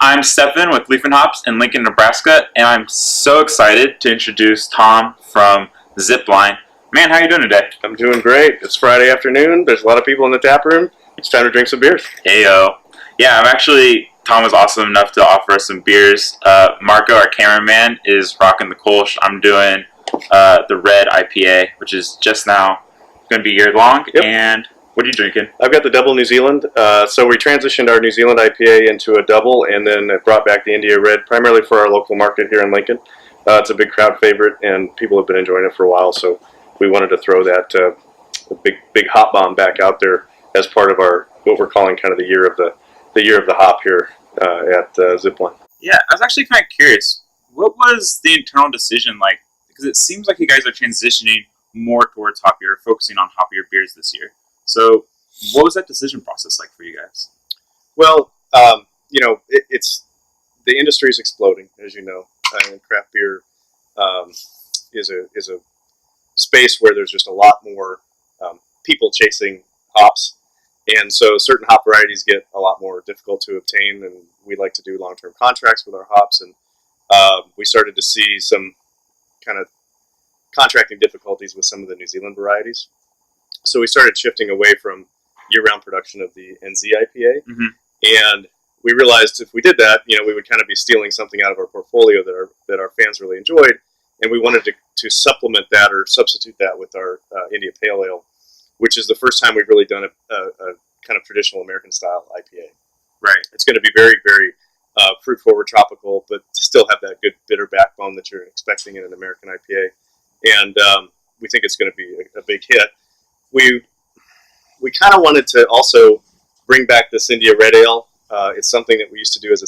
I'm Stefan with Leaf and Hops in Lincoln, Nebraska, and I'm so excited to introduce Tom from Zipline. Man, how you doing today? I'm doing great. It's Friday afternoon. There's a lot of people in the tap room. It's time to drink some beers. Heyo. Yeah, Tom was awesome enough to offer us some beers. Marco, our cameraman, is rocking the Kolsch. I'm doing the red IPA, which is just now going to be year long. Yep. And what are you drinking? I've got the double New Zealand. So we transitioned our New Zealand IPA into a double, and then brought back the India Red, primarily for our local market here in Lincoln. It's a big crowd favorite, and people have been enjoying it for a while. So we wanted to throw that big hop bomb back out there as part of our what we're calling kind of the year of the hop here at Zipline. Yeah, I was actually kind of curious. What was the internal decision like? Because it seems like you guys are transitioning more towards hoppier, focusing on hoppier beers this year. So, what was that decision process like for you guys? Well, it's the industry is exploding, as you know. Craft beer is a space where there's just a lot more people chasing hops, and so certain hop varieties get a lot more difficult to obtain. And we like to do long-term contracts with our hops, and we started to see some kind of contracting difficulties with some of the New Zealand varieties. So we started shifting away from year-round production of the NZ IPA, and we realized if we did that, we would kind of be stealing something out of our portfolio that our fans really enjoyed, and we wanted to supplement that or substitute that with our India Pale Ale, which is the first time we've really done a kind of traditional American-style IPA. Right. It's going to be very, very fruit-forward, tropical, but still have that good bitter backbone that you're expecting in an American IPA, and we think it's going to be a big hit. We kind of wanted to also bring back this India Red Ale. It's something that we used to do as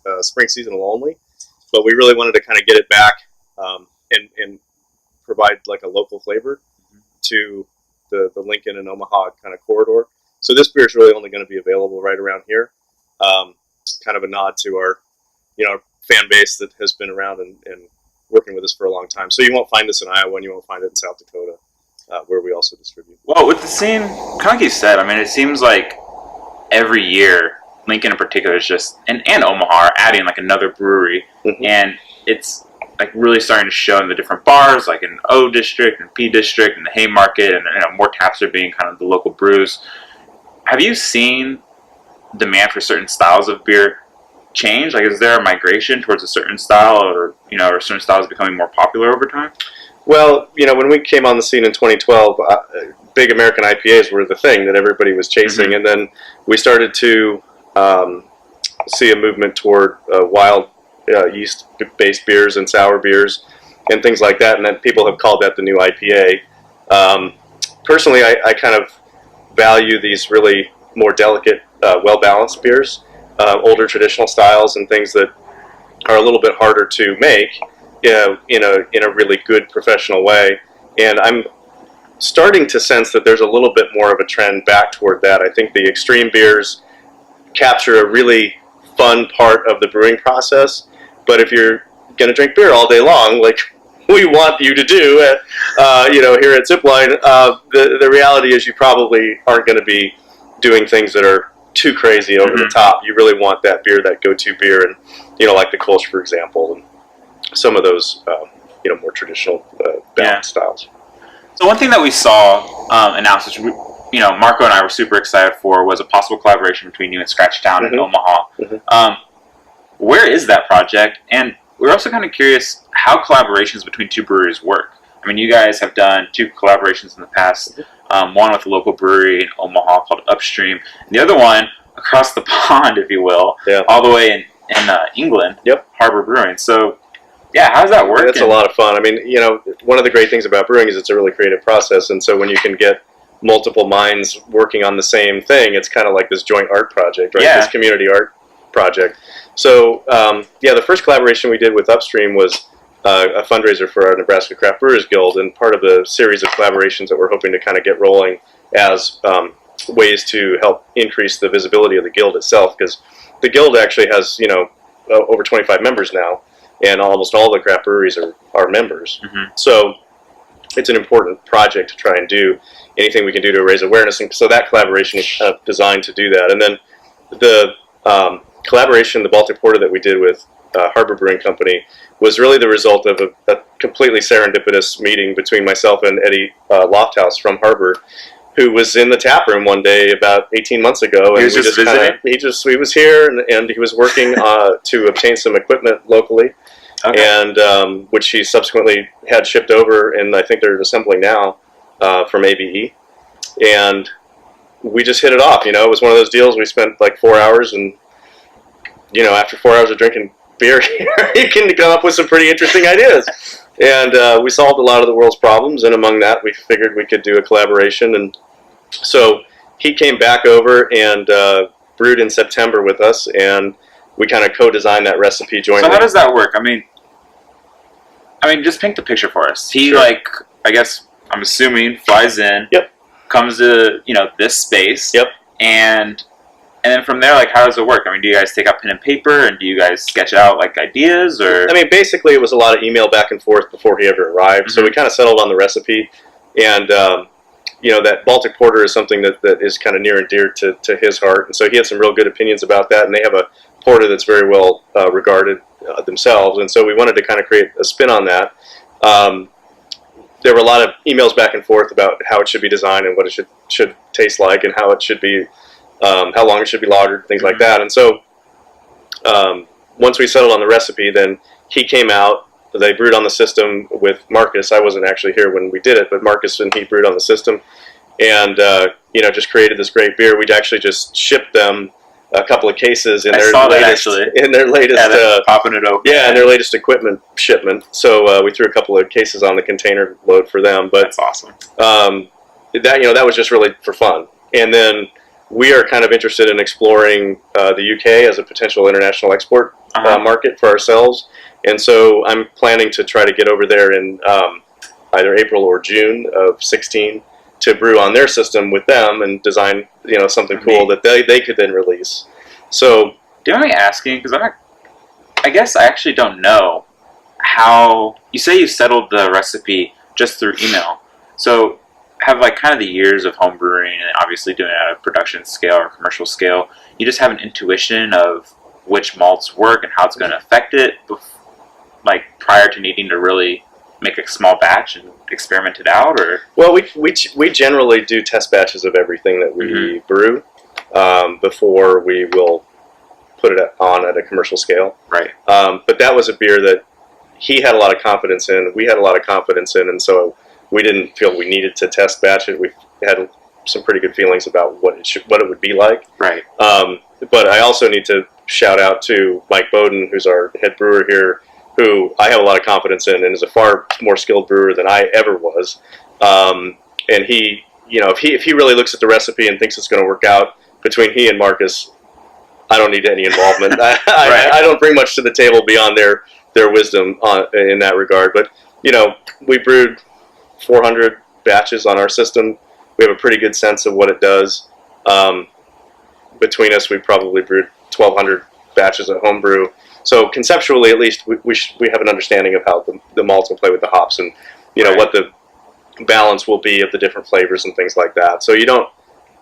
a spring seasonal only, but we really wanted to kind of get it back and provide like a local flavor to the Lincoln and Omaha kind of corridor. So this beer is really only going to be available right around here. Kind of a nod to our fan base that has been around and working with us for a long time. So you won't find this in Iowa, and you won't find it in South Dakota, where we also distribute. Well, with the same, kind of like you said, it seems like every year, Lincoln in particular is just, and Omaha are adding like another brewery, and it's like really starting to show in the different bars, like in O District and P District and the Haymarket, and more taps are being kind of the local brews. Have you seen demand for certain styles of beer change? Like, is there a migration towards a certain style, or or certain styles becoming more popular over time? Well, when we came on the scene in 2012, big American IPAs were the thing that everybody was chasing, and then we started to see a movement toward wild yeast-based beers and sour beers and things like that, and then people have called that the new IPA. Personally, I kind of value these really more delicate, well-balanced beers, older traditional styles and things that are a little bit harder to make in a really good professional way. And I'm starting to sense that there's a little bit more of a trend back toward that. I think the extreme beers capture a really fun part of the brewing process, but if you're going to drink beer all day long, like we want you to do here at Zipline, the reality is you probably aren't going to be doing things that are too crazy over the top. You really want that beer, that go-to beer, and like the Kolsch, for example, and some of those more traditional balanced styles. So one thing that we saw announced, which Marco and I were super excited for, was a possible collaboration between you and Scratchtown and Omaha. Where is that project? And we're also kind of curious how collaborations between two breweries work. You guys have done two collaborations in the past. One with a local brewery in Omaha called Upstream, and the other one across the pond, if you will, all the way in England, Harbor Brewing. So, yeah, how does that work? It's a lot of fun. One of the great things about brewing is it's a really creative process, and so when you can get multiple minds working on the same thing, it's kind of like this joint art project, right? This community art project. So, the first collaboration we did with Upstream was a fundraiser for our Nebraska Craft Brewers Guild, and part of the series of collaborations that we're hoping to kind of get rolling as ways to help increase the visibility of the guild itself, because the guild actually has over 25 members now, and almost all the craft breweries are members. So it's an important project to try and do anything we can do to raise awareness, and so that collaboration is kind of designed to do that. And then the collaboration, the Baltic Porter that we did with Harbor Brewing Company, was really the result of a completely serendipitous meeting between myself and Eddie Lofthouse from Harbor, who was in the tap room one day about 18 months ago. He was just visiting? He was here, and he was working to obtain some equipment locally, and which he subsequently had shipped over, and I think they're assembling now from ABE. And we just hit it off. It was one of those deals. We spent like 4 hours, and after 4 hours of drinking beer here, you can come up with some pretty interesting ideas. And we solved a lot of the world's problems, and among that, we figured we could do a collaboration. And so he came back over and brewed in September with us, and we kind of co-designed that recipe jointly. So how does that work? I mean, just paint the picture for us. He, Sure. I guess, I'm assuming, flies in, Yep. comes to, this space, Yep. and then from there, how does it work? I mean, do you guys take out pen and paper, and do you guys sketch out, ideas, or? I mean, basically, it was a lot of email back and forth before he ever arrived. So we kind of settled on the recipe, and that Baltic Porter is something that is kind of near and dear to his heart, and so he had some real good opinions about that. And they have a porter that's very well regarded themselves, and so we wanted to kind of create a spin on that. There were a lot of emails back and forth about how it should be designed and what it should taste like, and how it should be. How long it should be lagered, things like that. And so once we settled on the recipe, then he came out. They brewed on the system with Marcus. I wasn't actually here when we did it, but Marcus and he brewed on the system, and just created this great beer. We'd actually just shipped them a couple of cases in their latest popping it open. Yeah, in their latest equipment shipment. So we threw a couple of cases on the container load for them. But that's awesome. That was just really for fun. And then we are kind of interested in exploring the UK as a potential international export market for ourselves. And so I'm planning to try to get over there in either April or June of 16 to brew on their system with them and design something cool that they could then release. So, do you mind me asking? Because I guess I actually don't know how. You say you settled the recipe just through email. So have kind of the years of home brewing and obviously doing it at a production scale or commercial scale, you just have an intuition of which malts work and how it's going to affect it, prior to needing to really make a small batch and experiment it out? Or well, we generally do test batches of everything that we brew before we will put it on at a commercial scale. Right. But that was a beer that he had a lot of confidence in, we had a lot of confidence in, and so we didn't feel we needed to test batch it. We had some pretty good feelings about what it would be like. Right. But I also need to shout out to Mike Bowden, who's our head brewer here, who I have a lot of confidence in and is a far more skilled brewer than I ever was. And he, if he really looks at the recipe and thinks it's going to work out, between he and Marcus, I don't need any involvement. I don't bring much to the table beyond their wisdom in that regard. But we brewed 400 batches on our system. We have a pretty good sense of what it does. Between us, we probably brewed 1,200 batches at homebrew. So conceptually, at least, we have an understanding of how the malts will play with the hops, and what the balance will be of the different flavors and things like that. So you don't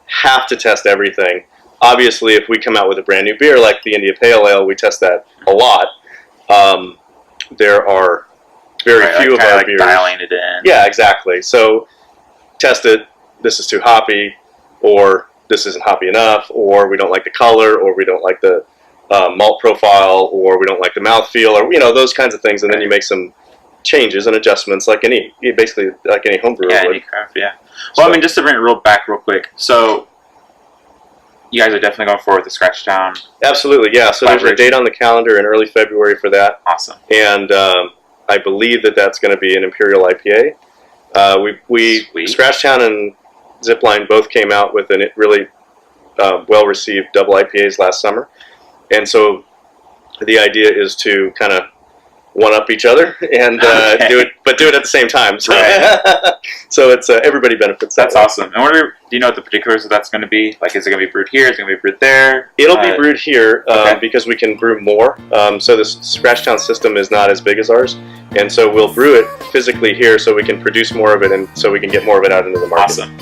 have to test everything. Obviously, if we come out with a brand new beer like the India Pale Ale, we test that a lot. There are very few of our beers. Dialing it in. Yeah, exactly. So test it. This is too hoppy, or this isn't hoppy enough, or we don't like the color, or we don't like the malt profile, or we don't like the mouthfeel, or those kinds of things, and then you make some changes and adjustments basically like any home brewer would. Any craft, yeah. Well, so, just to bring it back real quick, so you guys are definitely going forward with the Scratch Town. Absolutely, yeah. So there's a date on the calendar in early February for that. Awesome. And I believe that's going to be an Imperial IPA. Scratch Town and Zipline both came out with a really well-received double IPAs last summer. And so the idea is to kind of one-up each other and do it at the same time. So, so it's everybody benefits. That's awesome. And do you know what the particulars of that's going to be? Is it going to be brewed here? Is it going to be brewed there? It'll be brewed here because we can brew more. So this Scratch Town system is not as big as ours. And so we'll brew it physically here so we can produce more of it and so we can get more of it out into the market. Awesome.